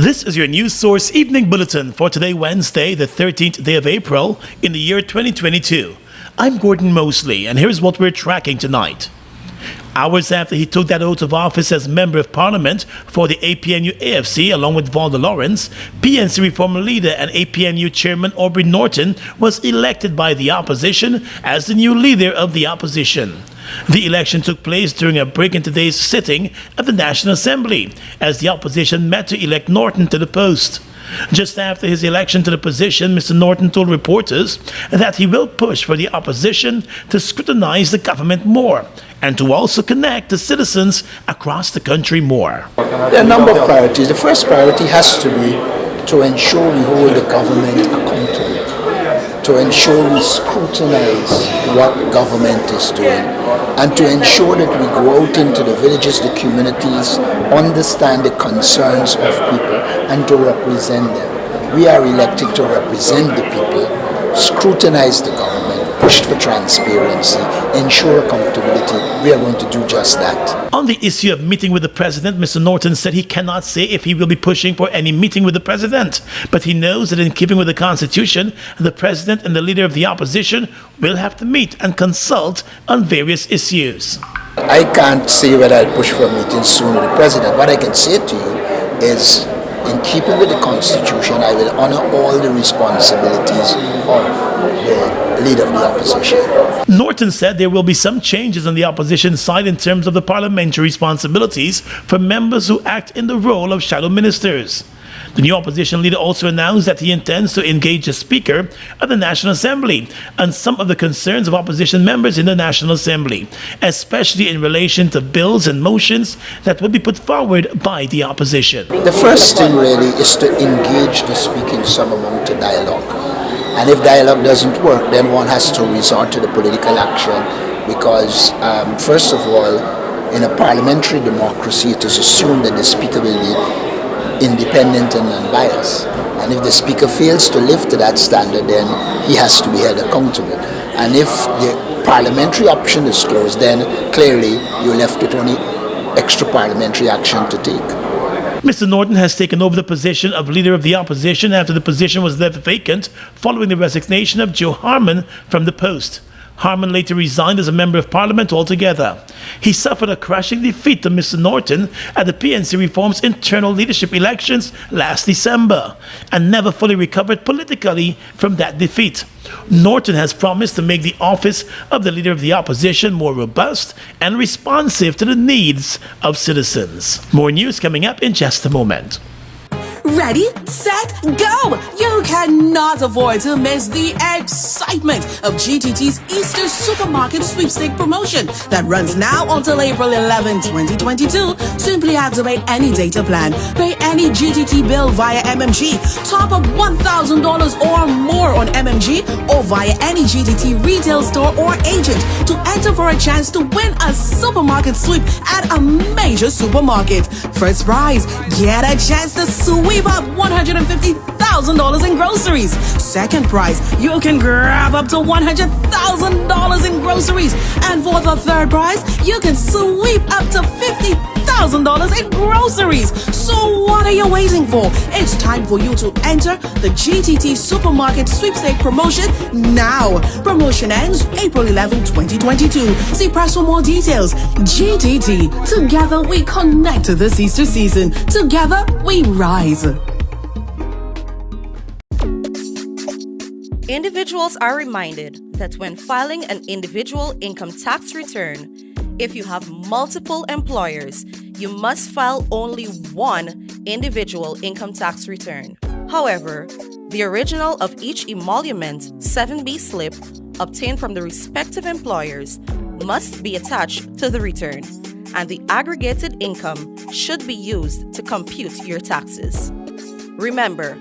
This is your News Source Evening Bulletin for today, Wednesday, the 13th day of April in the year 2022. I'm Gordon Mosley, and here's what we're tracking tonight. Hours after he took that oath of office as Member of Parliament for the APNU-AFC along with Valda Lawrence, PNC Reform leader and APNU Chairman Aubrey Norton was elected by the opposition as the new leader of the opposition. The election took place during a break in today's sitting at the National Assembly as the opposition met to elect Norton to the post. Just after his election to the position, Mr. Norton told reporters that he will push for the opposition to scrutinize the government more and to also connect the citizens across the country more. There are a number of priorities. The first priority has to be to ensure we hold the government accountable, to ensure we scrutinize what government is doing, and to ensure that we go out into the villages, the communities, understand the concerns of people, and to represent them. We are elected to represent the people, scrutinize the government, push for transparency, ensure accountability. We are going to do just that. On the issue of meeting with the president, Mr. Norton said he cannot say if he will be pushing for any meeting with the president, but he knows that in keeping with the Constitution, the president and the leader of the opposition will have to meet and consult on various issues. I can't say whether I'll push for a meeting soon with the president. What I can say to you is, in keeping with the Constitution, I will honor all the responsibilities of the leader of the opposition. Norton said there will be some changes on the opposition side in terms of the parliamentary responsibilities for members who act in the role of shadow ministers. The new opposition leader also announced that he intends to engage the Speaker of the National Assembly on some of the concerns of opposition members in the National Assembly, especially in relation to bills and motions that will be put forward by the opposition. The first thing really is to engage the Speaker in some amount of dialogue. And if dialogue doesn't work, then one has to resort to the political action because, first of all, in a parliamentary democracy, it is assumed that the Speaker will be independent and unbiased. And if the Speaker fails to live to that standard, then he has to be held accountable. And if the parliamentary option is closed, then clearly you're left with only extra parliamentary action to take. Mr. Norton has taken over the position of Leader of the Opposition after the position was left vacant following the resignation of Joe Harman from the post. Harman later resigned as a Member of Parliament altogether. He suffered a crushing defeat to Mr. Norton at the PNC Reform's internal leadership elections last December and never fully recovered politically from that defeat. Norton has promised to make the office of the Leader of the Opposition more robust and responsive to the needs of citizens. More news coming up in just a moment. Ready, set, go! You cannot afford to miss the excitement of GTT's Easter Supermarket Sweepstake promotion that runs now until April 11, 2022. Simply activate any data plan, pay any GTT bill via MMG, top up $1,000 or more on MMG or via any GTT retail store or agent to enter for a chance to win a supermarket sweep at a major supermarket. First prize, get a chance to sweep up $150,000 in groceries. Second prize, you can grab up to $100,000 in groceries. And for the third prize, you can sweep up to $50,000 in groceries. So what are you waiting for? It's time for you to enter the GTT Supermarket Sweepstake promotion now. Promotion ends April 11, 2022. See press for more details. GTT. Together we connect to this Easter season. Together we rise. Individuals are reminded that when filing an individual income tax return, if you have multiple employers, you must file only one individual income tax return. However, the original of each emolument 7B slip obtained from the respective employers must be attached to the return, and the aggregated income should be used to compute your taxes. Remember,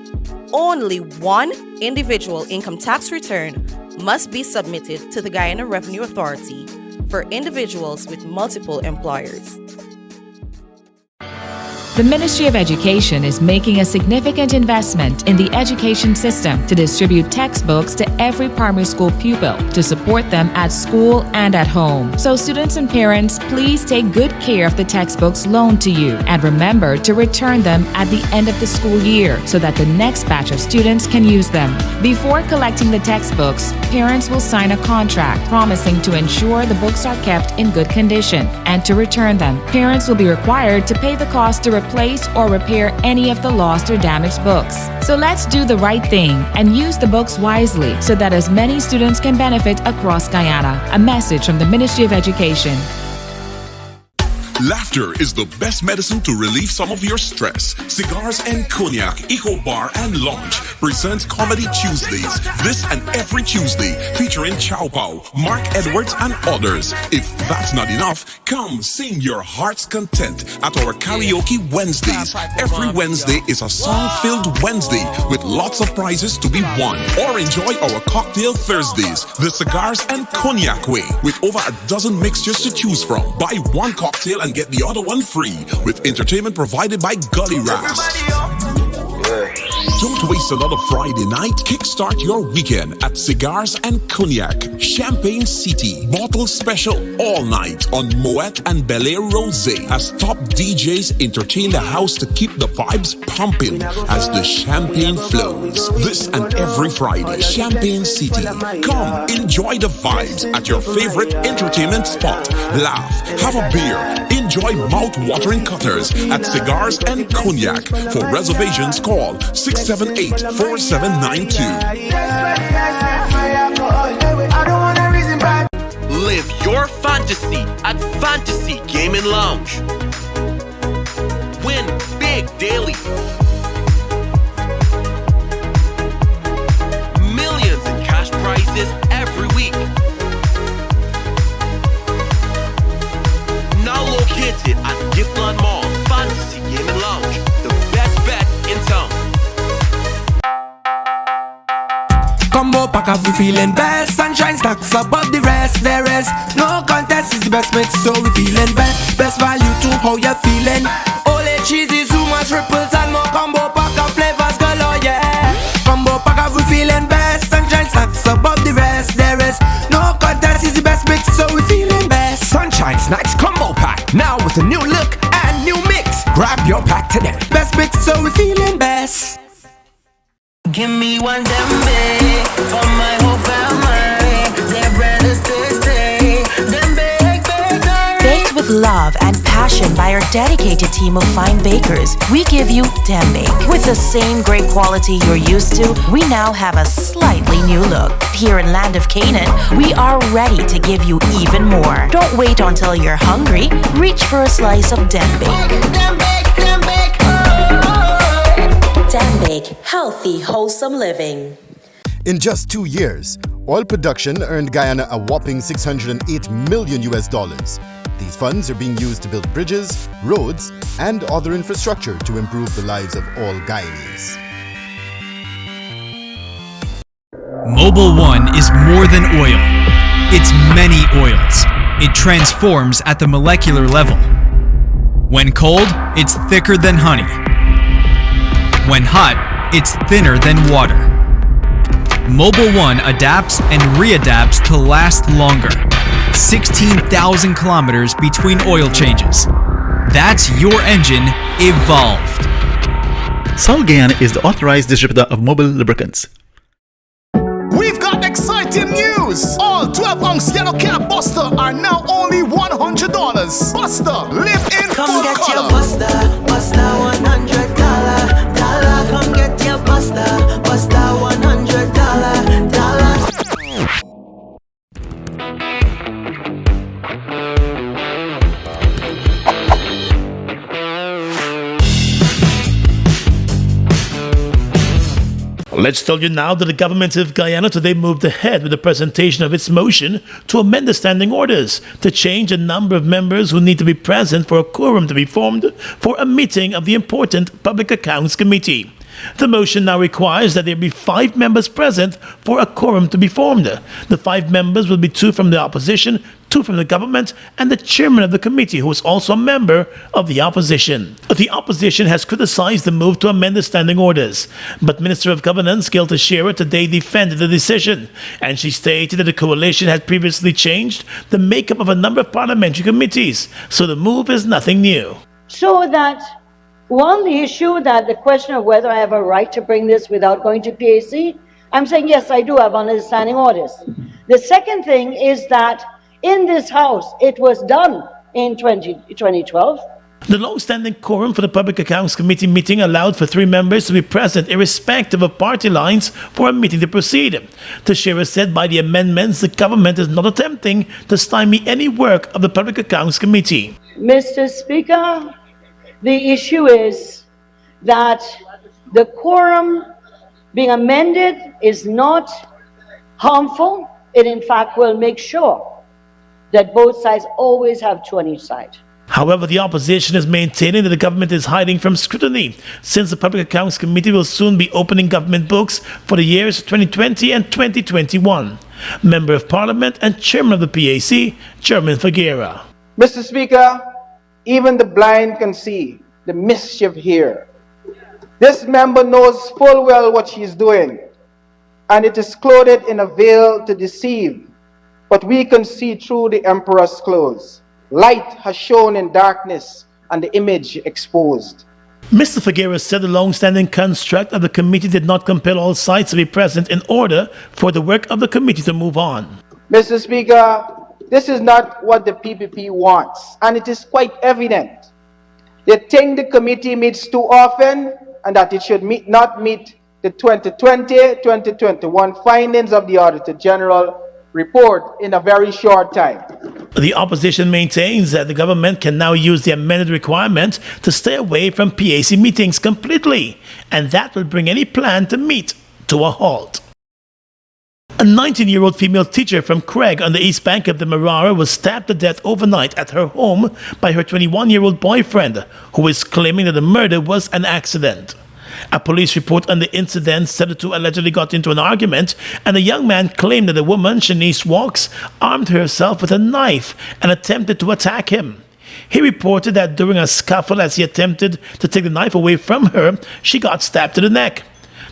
only one individual income tax return must be submitted to the Guyana Revenue Authority for individuals with multiple employers. The Ministry of Education is making a significant investment in the education system to distribute textbooks to every primary school pupil to support them at school and at home. So students and parents, please take good care of the textbooks loaned to you and remember to return them at the end of the school year so that the next batch of students can use them. Before collecting the textbooks, parents will sign a contract promising to ensure the books are kept in good condition and to return them. Parents will be required to pay the cost to replace or repair any of the lost or damaged books. So let's do the right thing and use the books wisely so that as many students can benefit across Guyana. A message from the Ministry of Education. Laughter is the best medicine to relieve some of your stress. Cigars and Cognac Eco Bar and Lounge presents Comedy Tuesdays this and every Tuesday, featuring Chow Pao, Mark Edwards and others. If that's not enough, come sing your heart's content at our Karaoke Wednesdays. Every Wednesday is a song-filled Wednesday with lots of prizes to be won. Or enjoy our Cocktail Thursdays, the Cigars and Cognac way, with over a dozen mixtures to choose from. Buy one cocktail and get the other one free, with entertainment provided by Gully Raps. Don't waste another Friday night. Kickstart your weekend at Cigars and Cognac, Champagne City. Bottle special all night on Moet and Belair Rosé as top DJs entertain the house to keep the vibes pumping as the champagne flows. This and every Friday, Champagne City. Come, enjoy the vibes at your favorite entertainment spot. Laugh, have a beer, enjoy mouth-watering cutters at Cigars and Cognac. For reservations, call 678-4792. Live your fantasy at Fantasy Gaming Lounge. Win big daily. Millions in cash prizes every week. Now located at Giftland Mall, Fantasy Gaming Lounge, the best bet in town. Combo pack up, we feeling best. Sunshine stacks above the rest. There is no contest, is the best mix, so we feeling best. Best value to how you feeling. Ole cheesy, too much ripples and more. Combo pack of flavors galore, yeah. Combo pack up, we feeling best. Sunshine stacks above the rest. There is no contest, is the best mix, so we feeling best. Sunshine Snacks Combo Pack, now with a new look and new mix. Grab your pack today. Best mix, so we feeling best. Give me one dembe for my whole family. Their bread is tasty. Baked with love and passion by our dedicated team of fine bakers, we give you dembe. With the same great quality you're used to, we now have a slightly new look. Here in Land of Canaan, we are ready to give you even more. Don't wait until you're hungry. Reach for a slice of dembe. Dambake, healthy, wholesome living. In just 2 years, oil production earned Guyana a whopping $608 million. These funds are being used to build bridges, roads, and other infrastructure to improve the lives of all Guyanese. Mobil 1 is more than oil. It's many oils. It transforms at the molecular level. When cold, it's thicker than honey. When hot, it's thinner than water. Mobil 1 adapts and readapts to last longer. 16,000 kilometers between oil changes. That's your engine evolved. Sol Guyana is the authorized distributor of Mobil lubricants. We've got exciting news! All 12-ounce yellow cab Buster are now only $100. Buster, live in Come full get color. your Buster, Buster $100. Come get your Buster, Buster $100. Let's tell you now that the government of Guyana today moved ahead with the presentation of its motion to amend the standing orders to change the number of members who need to be present for a quorum to be formed for a meeting of the important Public Accounts Committee. The motion now requires that there be 5 members present for a quorum to be formed. The 5 members will be 2 from the opposition, two from the government, and the chairman of the committee, who is also a member of the opposition. The opposition has criticized the move to amend the standing orders, but Minister of Governance Gilda Shearer today defended the decision, and she stated that the coalition had previously changed the makeup of a number of parliamentary committees, so the move is nothing new. So that, one, the issue that the question of whether I have a right to bring this without going to PAC, I'm saying yes, I do have under the standing orders. The second thing is that in this House, it was done in 2012. The long-standing quorum for the Public Accounts Committee meeting allowed for 3 members to be present irrespective of party lines for a meeting to proceed. The Shearer said by the amendments, the government is not attempting to stymie any work of the Public Accounts Committee. Mr. Speaker, the issue is that the quorum being amended is not harmful. It in fact will make sure that both sides always have 2 on each side. However, the opposition is maintaining that the government is hiding from scrutiny, since the Public Accounts Committee will soon be opening government books for the years 2020 and 2021. Member of Parliament and Chairman of the PAC, Chairman Figuera. Mr. Speaker, even the blind can see the mischief here. This member knows full well what she is doing, and it is clothed in a veil to deceive. But we can see through the emperor's clothes. Light has shone in darkness, and the image exposed. Mr. Figuera said the long-standing construct of the committee did not compel all sides to be present in order for the work of the committee to move on. Mr. Speaker, this is not what the PPP wants, and it is quite evident. They think the committee meets too often, and that it should not meet the 2020-2021 findings of the Auditor General report in a very short time. The opposition maintains that the government can now use the amended requirement to stay away from PAC meetings completely, and that will bring any plan to meet to a halt. A 19-year-old female teacher from Craig on the east bank of the Marara was stabbed to death overnight at her home by her 21-year-old boyfriend, who is claiming that the murder was an accident. A police report on the incident said the two allegedly got into an argument, and the young man claimed that the woman, Shanice Walks, armed herself with a knife and attempted to attack him. He reported that during a scuffle as he attempted to take the knife away from her, she got stabbed to the neck.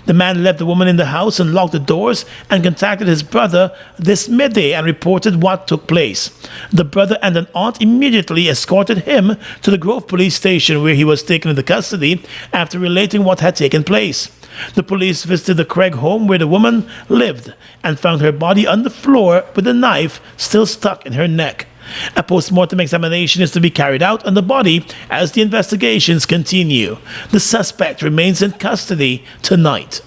The man left the woman in the house and locked the doors and contacted his brother this midday and reported what took place. The brother and an aunt immediately escorted him to the Grove police station, where he was taken into custody after relating what had taken place. The police visited the Craig home where the woman lived and found her body on the floor with the knife still stuck in her neck. A post-mortem examination is to be carried out on the body as the investigations continue. The suspect remains in custody tonight.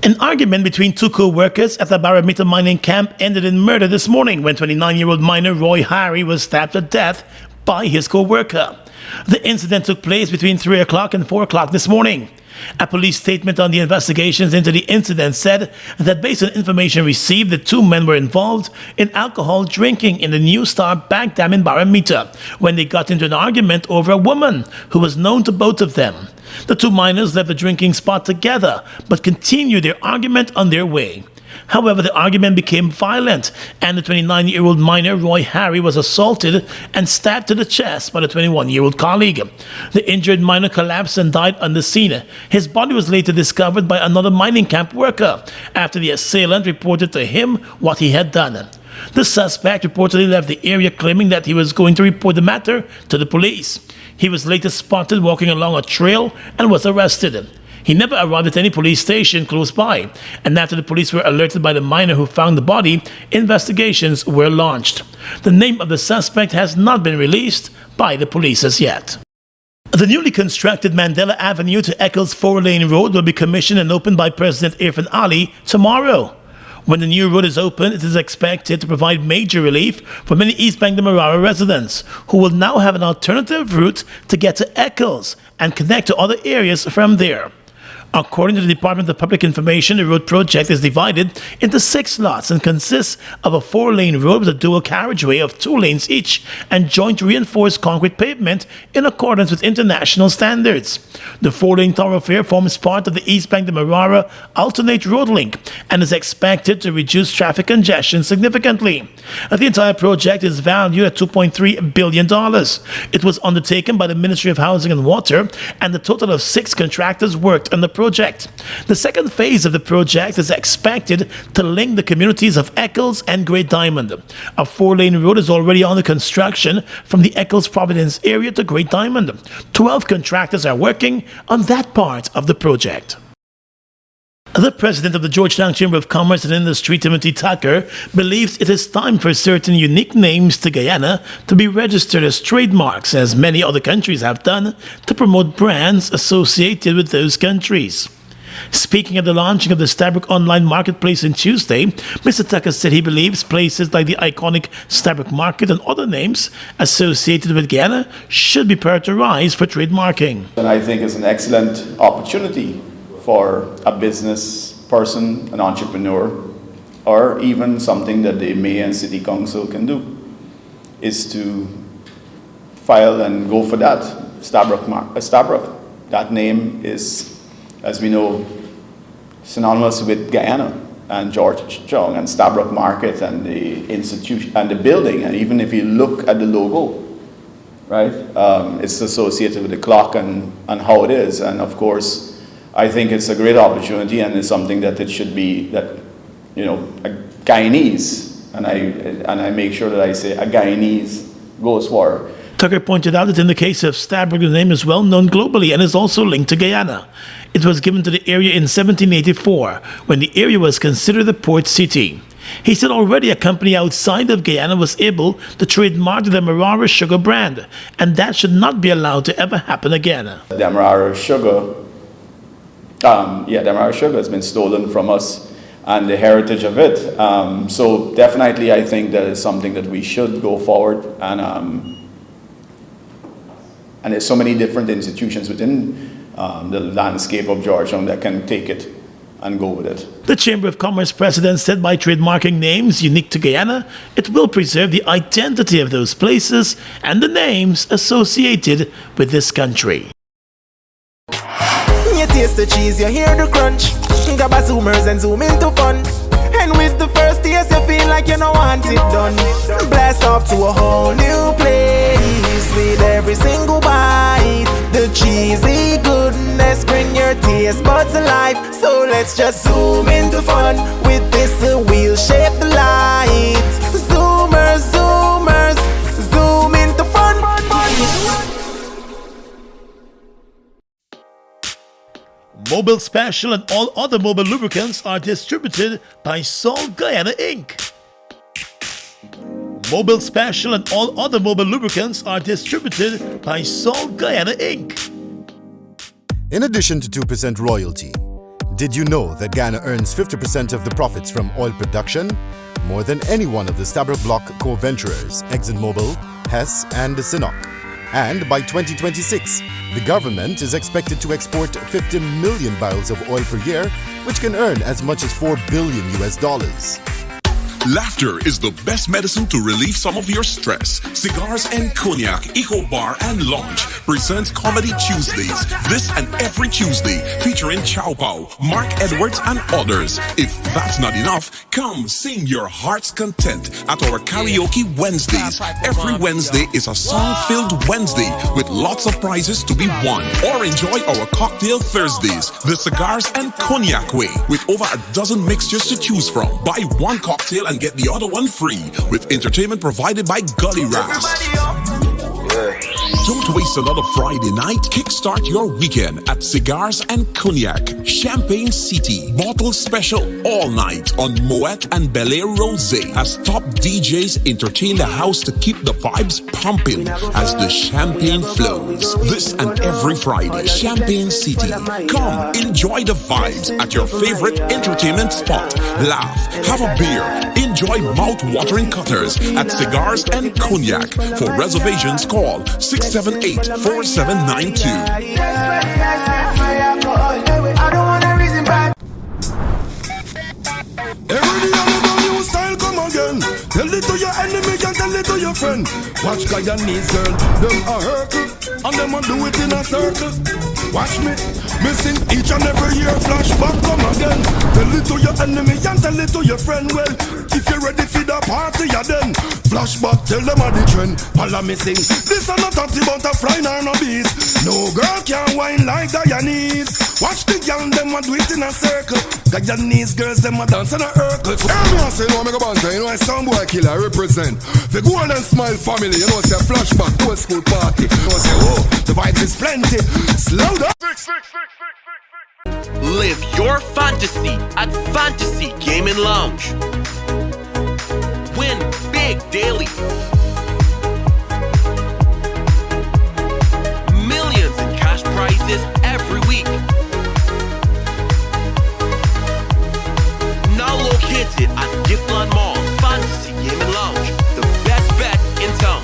An argument between 2 co-workers at the Barometer mining camp ended in murder this morning when 29-year-old miner Roy Harry was stabbed to death by his co-worker. The incident took place between 3 o'clock and 4 o'clock this morning. A police statement on the investigations into the incident said that based on information received, the 2 men were involved in alcohol drinking in the New Star Bank Dam in Barometer when they got into an argument over a woman who was known to both of them. The 2 miners left the drinking spot together but continued their argument on their way. However, the argument became violent, and the 29-year-old miner Roy Harry was assaulted and stabbed to the chest by the 21-year-old colleague. The injured miner collapsed and died on the scene. His body was later discovered by another mining camp worker after the assailant reported to him what he had done. The suspect reportedly left the area claiming that he was going to report the matter to the police. He was later spotted walking along a trail and was arrested. He never arrived at any police station close by, and after the police were alerted by the miner who found the body, investigations were launched. The name of the suspect has not been released by the police as yet. The newly constructed Mandela Avenue to Eccles 4-lane road will be commissioned and opened by President Irfan Ali tomorrow. When the new road is open, it is expected to provide major relief for many East Bank Demerara residents, who will now have an alternative route to get to Eccles and connect to other areas from there. According to the Department of Public Information, the road project is divided into 6 lots and consists of a 4-lane road with a dual carriageway of 2 lanes each and joint reinforced concrete pavement in accordance with international standards. The 4-lane thoroughfare forms part of the East Bank Demerara alternate road link and is expected to reduce traffic congestion significantly. The entire project is valued at $2.3 billion. It was undertaken by the Ministry of Housing and Water, and a total of 6 contractors worked on the project. The second phase of the project is expected to link the communities of Eccles and Great Diamond. A 4-lane road is already under construction from the Eccles Providence area to Great Diamond. 12 contractors are working on that part of the project. The president of the Georgetown Chamber of Commerce and Industry, Timothy Tucker, believes it is time for certain unique names to Guyana to be registered as trademarks, as many other countries have done, to promote brands associated with those countries. Speaking at the launching of the Stabroek online marketplace on Tuesday, Mr. Tucker said he believes places like the iconic Stabroek Market and other names associated with Guyana should be prioritized for trademarking. And I think it's an excellent opportunity for a business person, an entrepreneur, or even something that the mayor and city council can do, is to file and go for that. Stabroek. That name is, as we know, synonymous with Guyana and Georgetown and Stabroek Market and the institution and the building. And even if you look at the logo, right, it's associated with the clock and how it is. And of course, I think it's a great opportunity, and it's something that it should be that, you know, a Guyanese, and I make sure that I say a Guyanese goes for. Tucker pointed out that in the case of Stabroek, the name is well known globally and is also linked to Guyana. It was given to the area in 1784, when the area was considered a port city. He said already a company outside of Guyana was able to trademark the Demerara sugar brand, and that should not be allowed to ever happen again. Demerara sugar. Demerara sugar has been stolen from us and the heritage of it. So definitely I think that is something that we should go forward, and there's so many different institutions within the landscape of Georgetown that can take it and go with it. The Chamber of Commerce president said by trademarking names unique to Guyana, it will preserve the identity of those places and the names associated with this country. You taste the cheese, you hear the crunch. Grab a zoomers and zoom into fun. And with the first taste, you feel like you don't want it done. Blast off to a whole new place with every single bite. The cheesy goodness bring your taste buds alive. So let's just zoom into fun with this wheel-shaped light. Zoomers, zoomers, zoom into fun. Mobile Special and all other mobile lubricants are distributed by Sol Guyana Inc. Mobile Special and all other mobile lubricants are distributed by Sol Guyana Inc. In addition to 2% royalty, did you know that Guyana earns 50% of the profits from oil production? More than any one of the Stabroek Block co-venturers, ExxonMobil, Hess and Sinnock. And by 2026, the government is expected to export 50 million barrels of oil per year, which can earn as much as $4 billion. Laughter is the best medicine to relieve some of your stress. Cigars and Cognac, Eco Bar and Lounge presents Comedy Tuesdays. This and every Tuesday, featuring Chow Pao, Mark Edwards and others. If that's not enough, come sing your heart's content at our Karaoke Wednesdays. Every Wednesday is a song-filled Wednesday with lots of prizes to be won. Or enjoy our Cocktail Thursdays, the Cigars and Cognac way, with over a dozen mixtures to choose from. Buy one cocktail and get the other one free, with entertainment provided by Gully Ras. Don't waste another Friday night. Kickstart your weekend at Cigars and Cognac, Champagne City. Bottle special all night on Moet and Bel Air Rosé, as top DJs entertain the house to keep the vibes pumping as the champagne flows. This and every Friday, Champagne City. Come, enjoy the vibes at your favorite entertainment spot. Laugh, have a beer, enjoy mouth-watering cutters at Cigars and Cognac. For reservations, call 678-4792. Every day a new style come again. Tell it to your enemy and tell it to your friend. Watch Guyanese girl, them a hurtle, and them a do it in a circle. Watch me, missing each and every year. Flashback come again. Tell it to your enemy and tell it to your friend. Well, if you're ready for the party, ya then flashback, tell them a the trend. Follow me sing. This are not talking about a fly nor no bees. No girl can whine like Guyanese. Watch the girl, them a do it in a circle. Guyanese girls, them a dance in a circle. So, hear me and say, you know, I make a banter. You know, I sound boy killer, I represent the Golden Smile family. You know, say a flashback, old school party. You know, say, oh, the vibes is plenty. Slow down. Live your fantasy at Fantasy Gaming Lounge. Win big daily. Millions in cash prizes every week. Now located at Giftland Mall, Fantasy Gaming Lounge, the best bet in town.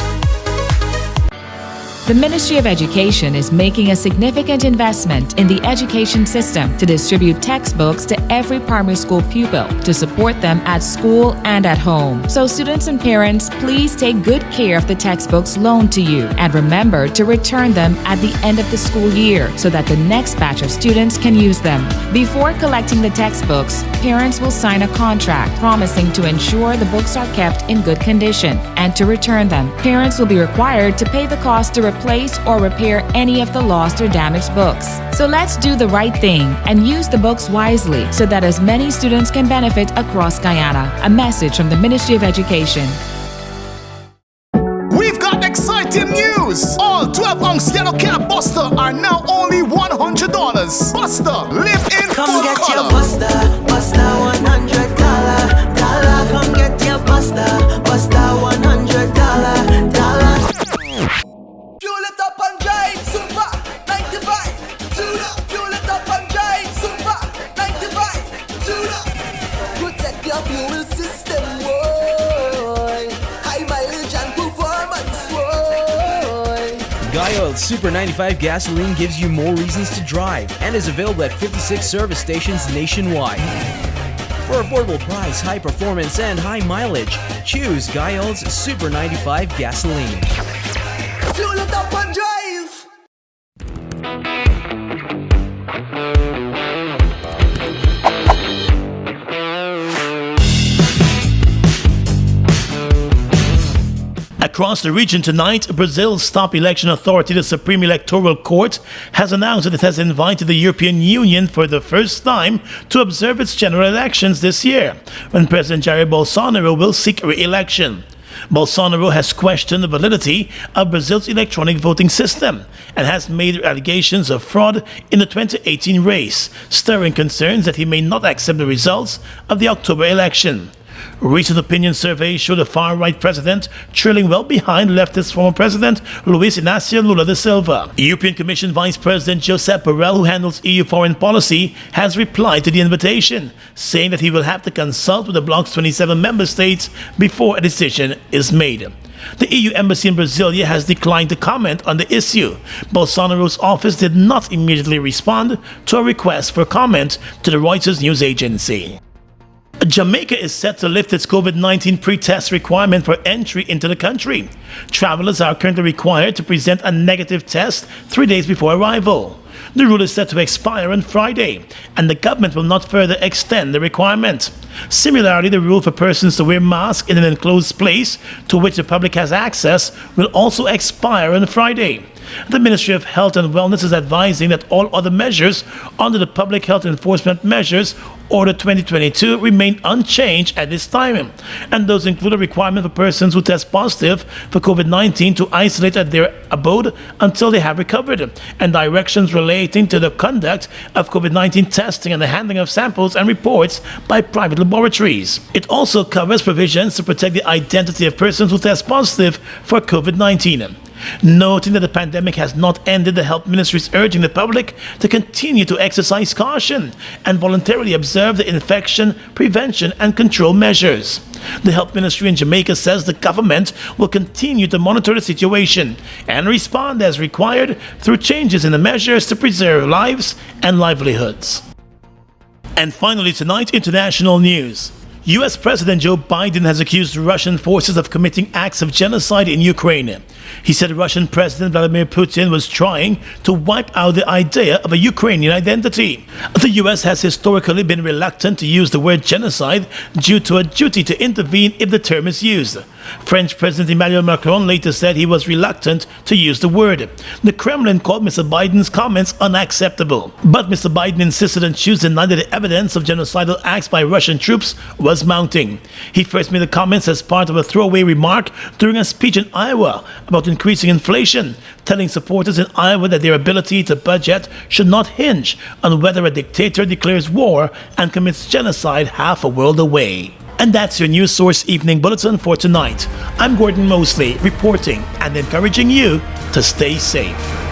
The Ministry of Education is making a significant investment in the education system to distribute textbooks to every primary school pupil to support them at school and at home. So students and parents, please take good care of the textbooks loaned to you and remember to return them at the end of the school year so that the next batch of students can use them. Before collecting the textbooks, parents will sign a contract promising to ensure the books are kept in good condition and to return them. Parents will be required to pay the cost to replace or repair any of the lost or damaged books. So let's do the right thing and use the books wisely so that as many students can benefit across Guyana. A message from the Ministry of Education. We've got exciting news! All 12-ounce yellow cab Buster are now only $100. Buster, live in Come full get color. your Buster, Buster $100. Come get your Buster, Buster $100. Fuel it up and drive, super 95. Tune up, fuel it up and drive, super 95. Tune up, protect your fuel system, boy. High mileage and performance, boy. Guy Oil Super 95 gasoline gives you more reasons to drive and is available at 56 service stations nationwide. For affordable price, high performance, and high mileage, choose Guy Oil's Super 95 gasoline. Fuel it up and drive. Across the region tonight, Brazil's top election authority, the Supreme Electoral Court, has announced that it has invited the European Union for the first time to observe its general elections this year, when President Jair Bolsonaro will seek re-election. Bolsonaro has questioned the validity of Brazil's electronic voting system and has made allegations of fraud in the 2018 race, stirring concerns that he may not accept the results of the October election. Recent opinion surveys show the far-right president trailing well behind leftist former president Luiz Inácio Lula da Silva. European Commission Vice President Josep Borrell, who handles EU foreign policy, has replied to the invitation, saying that he will have to consult with the bloc's 27 member states before a decision is made. The EU embassy in Brasilia has declined to comment on the issue. Bolsonaro's office did not immediately respond to a request for comment to the Reuters news agency. Jamaica is set to lift its COVID-19 pre-test requirement for entry into the country. Travelers are currently required to present a negative test 3 days before arrival. The rule is set to expire on Friday, and the government will not further extend the requirement. Similarly, the rule for persons to wear masks in an enclosed place to which the public has access will also expire on Friday. The Ministry of Health and Wellness is advising that all other measures under the Public Health Enforcement Measures Order 2022 remain unchanged at this time, and those include a requirement for persons who test positive for COVID-19 to isolate at their abode until they have recovered, and directions relating to the conduct of COVID-19 testing and the handling of samples and reports by private laboratories. It also covers provisions to protect the identity of persons who test positive for COVID-19. Noting that the pandemic has not ended, the Health Ministry is urging the public to continue to exercise caution and voluntarily observe the infection prevention and control measures. The Health Ministry in Jamaica says the government will continue to monitor the situation and respond as required through changes in the measures to preserve lives and livelihoods. And finally tonight, international news. U.S. President Joe Biden has accused Russian forces of committing acts of genocide in Ukraine. He said Russian President Vladimir Putin was trying to wipe out the idea of a Ukrainian identity. The U.S. has historically been reluctant to use the word genocide due to a duty to intervene if the term is used. French President Emmanuel Macron later said he was reluctant to use the word. The Kremlin called Mr. Biden's comments unacceptable. But Mr. Biden insisted on Tuesday night that the evidence of genocidal acts by Russian troops was mounting. He first made the comments as part of a throwaway remark during a speech in Iowa about increasing inflation, telling supporters in Iowa that their ability to budget should not hinge on whether a dictator declares war and commits genocide half a world away. And that's your News Source Evening Bulletin for tonight. I'm Gordon Mosley, reporting and encouraging you to stay safe.